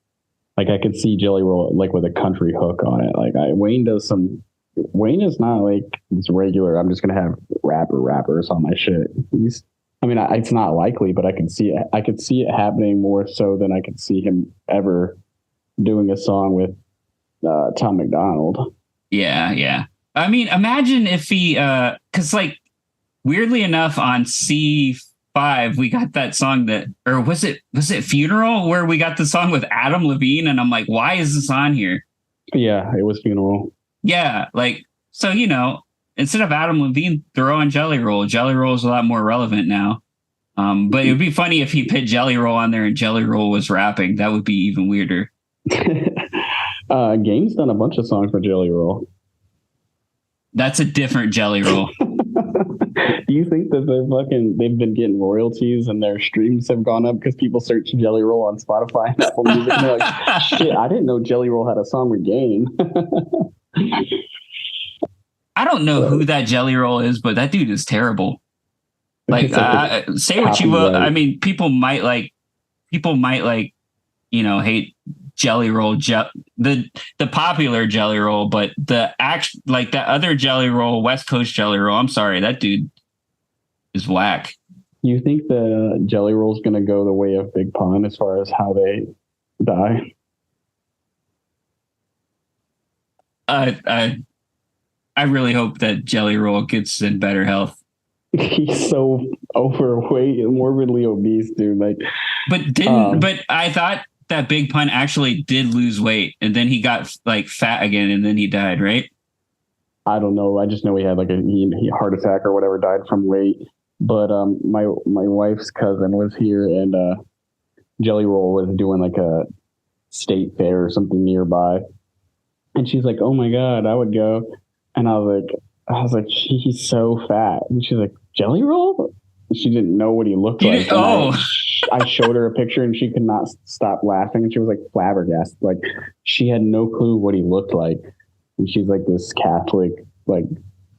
I could see Jelly Roll like with a country hook on it. Like Wayne does some. Wayne is not like it's regular. I'm just gonna have rappers on my shit. It's not likely, but I can see it. I could see it happening more so than I could see him ever doing a song with Tom McDonald. Yeah. I mean, imagine if he, because like weirdly enough, on C5 we got that song or was it Funeral where we got the song with Adam Levine, and I'm like, why is this on here? Yeah, it was Funeral. Yeah, like so instead of Adam Levine, throw on Jelly Roll. Jelly Roll is a lot more relevant now. But it would be funny if he put Jelly Roll on there and Jelly Roll was rapping. That would be even weirder. Game's done a bunch of songs for Jelly Roll. That's a different Jelly Roll. Do you think that they've been getting royalties and their streams have gone up because people search Jelly Roll on Spotify and Apple Music and they're like, shit, I didn't know Jelly Roll had a song with Game. I don't know who that Jelly Roll is, but that dude is terrible. Like, say what you will. I mean, people might hate Jelly Roll, the popular Jelly Roll, but the that other Jelly Roll, West Coast Jelly Roll. I'm sorry, that dude is whack. You think the Jelly Roll is going to go the way of Big Pun as far as how they die? I really hope that Jelly Roll gets in better health. He's so overweight and morbidly obese, dude. Like, but I thought that Big Pun actually did lose weight, and then he got like fat again, and then he died, right? I don't know. I just know he had like he heart attack or whatever, died from weight. But my wife's cousin was here, and Jelly Roll was doing like a state fair or something nearby, and she's like, "Oh my god, I would go," and I was like, he's so fat, and she's like, Jelly Roll? She didn't know what he looked like. I showed her a picture, and she could not stop laughing, and she was like flabbergasted. Like she had no clue what he looked like, and she's like this Catholic like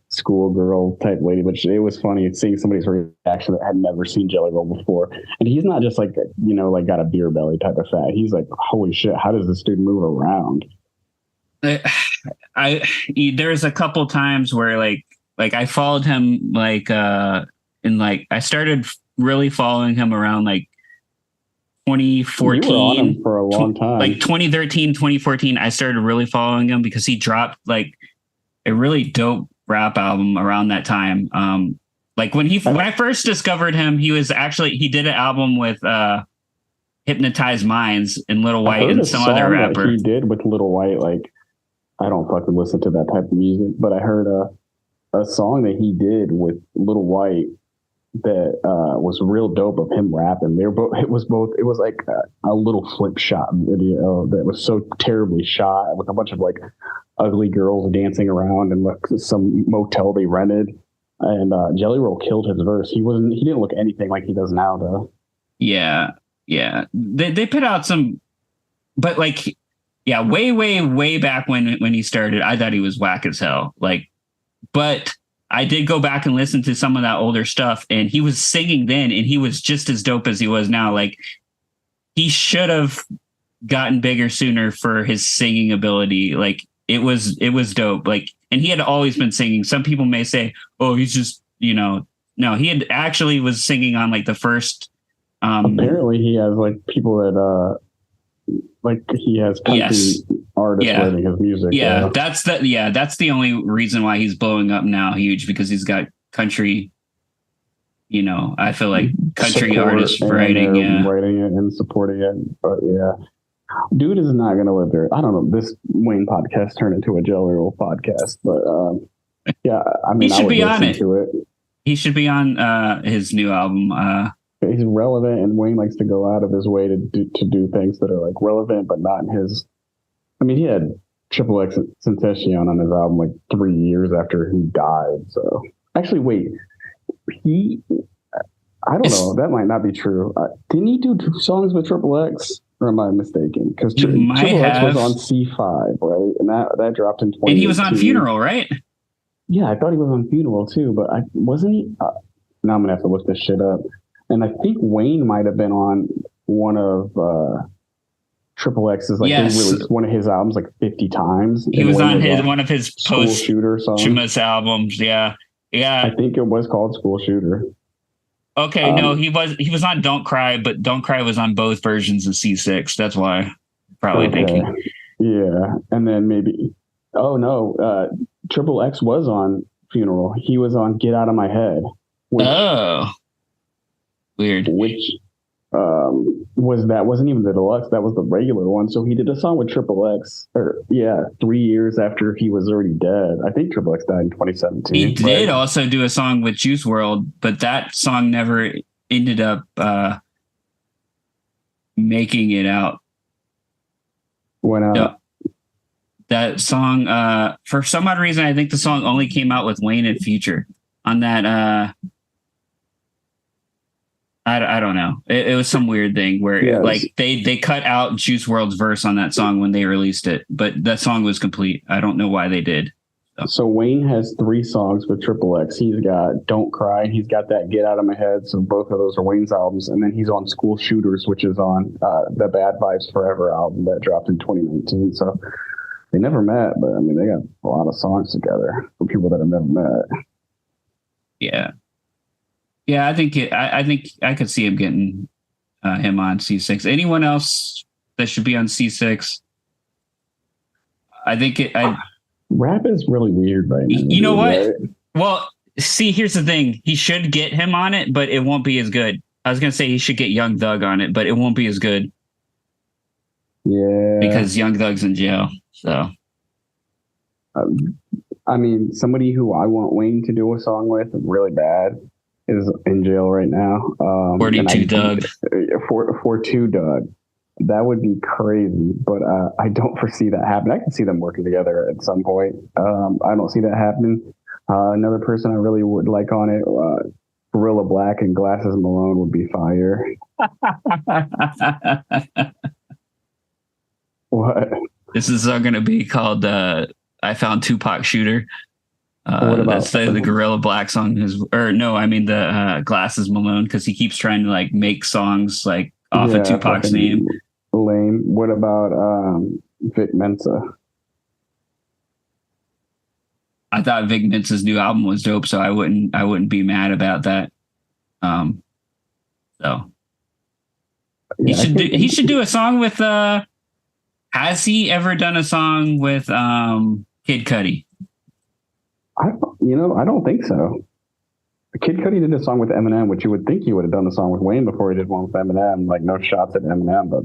schoolgirl type lady. But it was funny seeing somebody's reaction that had never seen Jelly Roll before, and he's not just like like got a beer belly type of fat. He's like, holy shit, how does this dude move around? There's a couple times where like I followed him I started really following him around like 2014. You were on him for a long time. Like 2013, 2014, I started really following him because he dropped like a really dope rap album around that time. Like when I first discovered him, he did an album with Hypnotized Minds and Little White and some other rapper. He did with Little White, like I don't fucking listen to that type of music, but I heard a song that he did with Little White that was real dope of him rapping. It was like a little flip shot video that was so terribly shot with a bunch of like ugly girls dancing around in like some motel they rented. And Jelly Roll killed his verse. He didn't look anything like he does now though. Yeah. They put out some, but like, yeah, way back when he started, I thought he was whack as hell. Like, but I did go back and listen to some of that older stuff, and he was singing then, and he was just as dope as he was now. Like, he should have gotten bigger sooner for his singing ability. Like, it was dope. Like, and he had always been singing. Some people may say, "Oh, he's just no." He had actually was singing on like the first. Apparently, he has like people that like he has country artists writing his music. Yeah, that's the only reason why he's blowing up now huge, because he's got country. I feel like country artists writing it and supporting it. But yeah, dude is not gonna live there. I don't know. This Wayne podcast turned into a Jelly Roll podcast, but yeah, I mean, he should be on it. To it. He should be on his new album. He's relevant, and Wayne likes to go out of his way to do things that are like relevant, but not in his. I mean, he had Triple X Tentacion on his album like 3 years after he died. So actually, wait, I don't know. That might not be true. Didn't he do 2 songs with Triple X? Or am I mistaken? Because Triple X was on C5, right? And that dropped in 2018. And he was on Funeral, right? Yeah, I thought he was on Funeral too, but wasn't he? Now I'm gonna have to look this shit up. And I think Wayne might have been on one of Triple X's, like they released one of his albums like 50 times. He was on one of his post Shooter songs. albums. Yeah. I think it was called School Shooter. Okay, no, he was on Don't Cry, but Don't Cry was on both versions of C6. That's why probably thinking. Yeah, and then maybe Triple X was on Funeral. He was on Get Out of My Head. Weird. Which wasn't even the deluxe, that was the regular one. So he did a song with Triple X 3 years after he was already dead. I think Triple X died in 2017. He did also do a song with Juice WRLD, but that song never ended up making it out. That song, for some odd reason, I think the song only came out with Wayne and Future on that. I don't know. It was some weird thing where like they cut out Juice WRLD's verse on that song when they released it, but that song was complete. I don't know why they did. So Wayne has 3 songs with Triple X. He's got Don't Cry. He's got that Get Out of My Head. So both of those are Wayne's albums. And then he's on School Shooters, which is on the Bad Vibes Forever album that dropped in 2019. So they never met, but I mean, they got a lot of songs together for people that have never met. Yeah. Yeah, I think I could see him getting him on C6. Anyone else that should be on C6? I think rap is really weird right now. You know what? Right? Well, see, here's the thing. He should get him on it, but it won't be as good. I was gonna say he should get Young Thug on it, but it won't be as good. Yeah. because Young Thug's in jail. So I mean, somebody who I want Wayne to do a song with really bad is in jail right now. 42 Doug. For two Doug. That would be crazy, but I don't foresee that happening. I can see them working together at some point. I don't see that happening. Another person I really would like on it, Gorilla Black and Glasses Malone would be fire. What? This is going to be called I Found Tupac Shooter. What about That's the Gorilla Black song? The Glasses Malone, because he keeps trying to like make songs like off of Tupac's name. Lame. What about Vic Mensa? I thought Vic Mensa's new album was dope, so I wouldn't be mad about that. So he should do a song with has he ever done a song with Kid Cudi? I don't think so. Kid Cudi did a song with Eminem, which you would think he would have done a song with Wayne before he did one with Eminem. Like, no shots at Eminem, but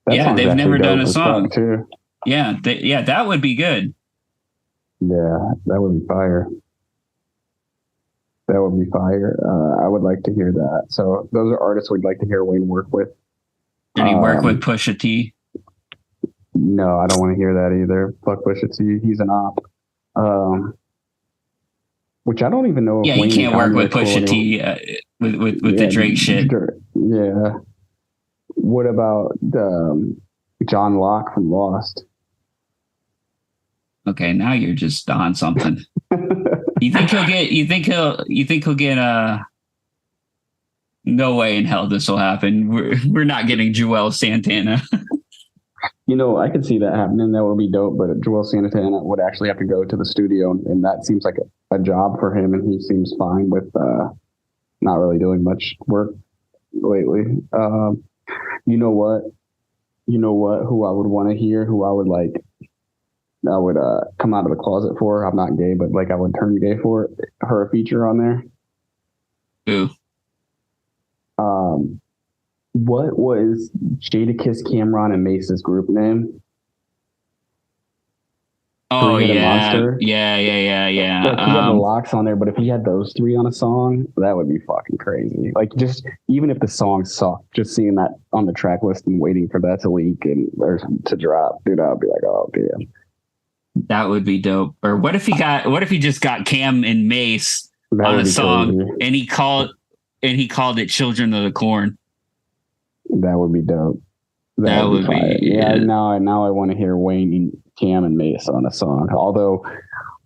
they've never done a song too. Yeah, that would be good. Yeah, that would be fire. That would be fire. I would like to hear that. So those are artists we'd like to hear Wayne work with. Did he work with Pusha T? No, I don't want to hear that either. Fuck Pusha T. He's an op. Which I don't even know. Yeah, Wayne he can't work with Pusha T with the Drake shit. Yeah. What about John Locke from Lost? Okay, now you're just on something. You think he'll get no way in hell this will happen. We're not getting Joel Santana. I could see that happening. That would be dope. But Joel Santana would actually have to go to the studio, and that seems like a job for him. And he seems fine with not really doing much work lately. You know what? Who I would want to hear? Who I would like? I would come out of the closet for. I'm not gay, but like I would turn gay for her a feature on there. Who? What was Jadakiss, Cameron, and Mace's group name? Oh yeah, Monster? yeah. Like he had the Locks on there, but if he had those three on a song, that would be fucking crazy. Like just even if the song sucked, just seeing that on the track list and waiting for that to leak or to drop, dude, I'd be like, oh damn. That would be dope. Or what if he just got Cam and Mace on a song crazy. and he called it Children of the Corn? That would be dope. That would be yeah. Now I want to hear Wayne, Cam, and Mace on a song. Although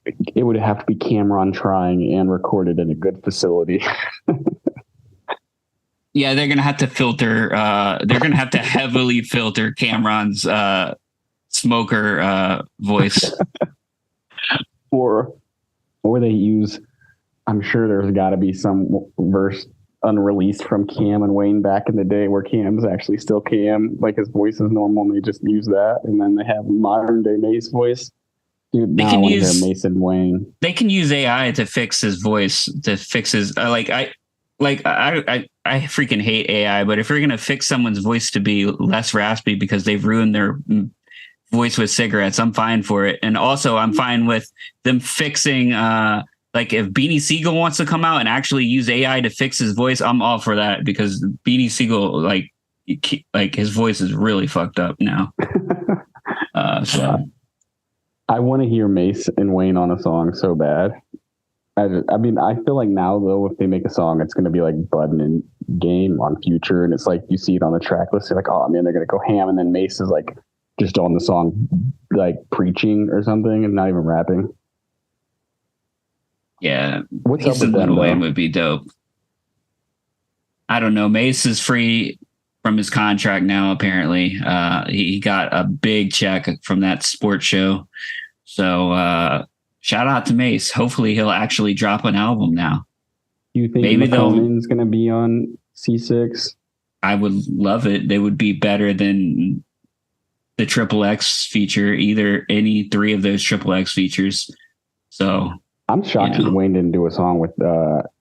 it would have to be Cameron trying and recorded in a good facility. Yeah, they're gonna have to filter. They're gonna have to heavily filter Cameron's smoker voice. or they use. I'm sure there's got to be some verse unreleased from Cam and Wayne back in the day where Cam's actually still Cam, like his voice is normal, and they just use that, and then they have modern day Mace voice. Dude, now I want to hear Mace and Wayne. They can use AI to fix his voice, to fix his I freaking hate AI, but if you're gonna fix someone's voice to be less raspy because they've ruined their voice with cigarettes, I'm fine for it. And also I'm fine with them fixing like if Beanie Siegel wants to come out and actually use AI to fix his voice, I'm all for that, because Beanie Siegel, like his voice is really fucked up now. So I want to hear Mace and Wayne on a song so bad. I feel like now though, if they make a song, it's going to be like Budden and Game on Future, and it's like you see it on the track list, you're like, oh man, they're going to go ham, and then Mace is like just on the song, like preaching or something, and not even rapping. Yeah, what's up with Lil Wayne would be dope. I don't know. Mace is free from his contract now. Apparently, he got a big check from that sports show. So shout out to Mace. Hopefully, he'll actually drop an album now. You think maybe McConnell's going to be on C6? I would love it. They would be better than the XXX feature, either any three of those XXX features. So I'm shocked Wayne didn't do a song with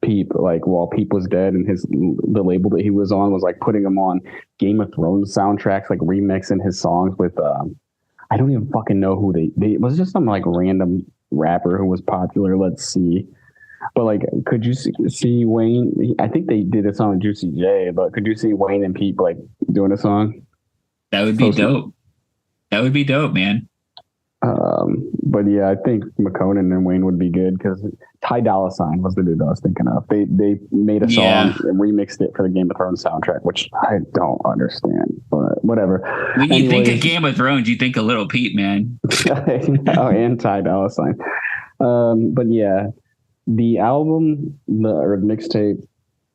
Peep, like while Peep was dead, and the label that he was on was like putting him on Game of Thrones soundtracks, like remixing his songs with I don't even fucking know who they it was just some like random rapper who was popular. Let's see. But like, could you see Wayne? I think they did a song with Juicy J, but could you see Wayne and Peep like doing a song? That would be dope. That would be dope, man. But yeah, I think McConan and Wayne would be good because Ty Dolla $ign was the dude I was thinking of. They made a song and remixed it for the Game of Thrones soundtrack, which I don't understand, but whatever. When you think of Game of Thrones, you think of Little Peep, man. And Ty Dolla $ign. But yeah, the album or the mixtape,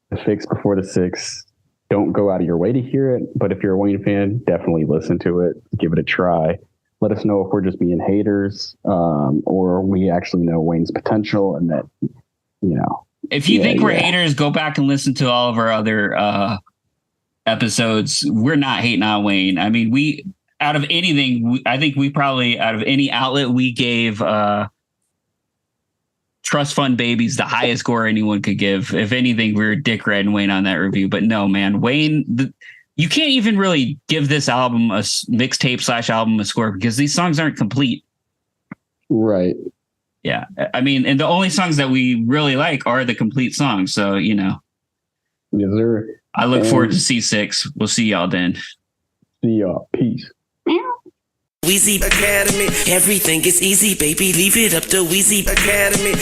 The Fix Before the Six. Don't go out of your way to hear it, but if you're a Wayne fan, definitely listen to it. Give it a try. Let us know if we're just being haters, or we actually know Wayne's potential, and that, you know. If you think we're haters, go back and listen to all of our other episodes. We're not hating on Wayne. I mean, out of anything, I think we probably, out of any outlet, we gave Trust Fund Babies the highest score anyone could give. If anything, we were dick riding Wayne on that review. But no, man, Wayne... You can't even really give this album a mixtape / album a score because these songs aren't complete. Right. Yeah. I mean, and the only songs that we really like are the complete songs. So, you know. Yes, sir. I look forward to C6. We'll see y'all then. See y'all. Peace. Weezy Academy, everything is easy, baby. Leave it up to Weezy Academy.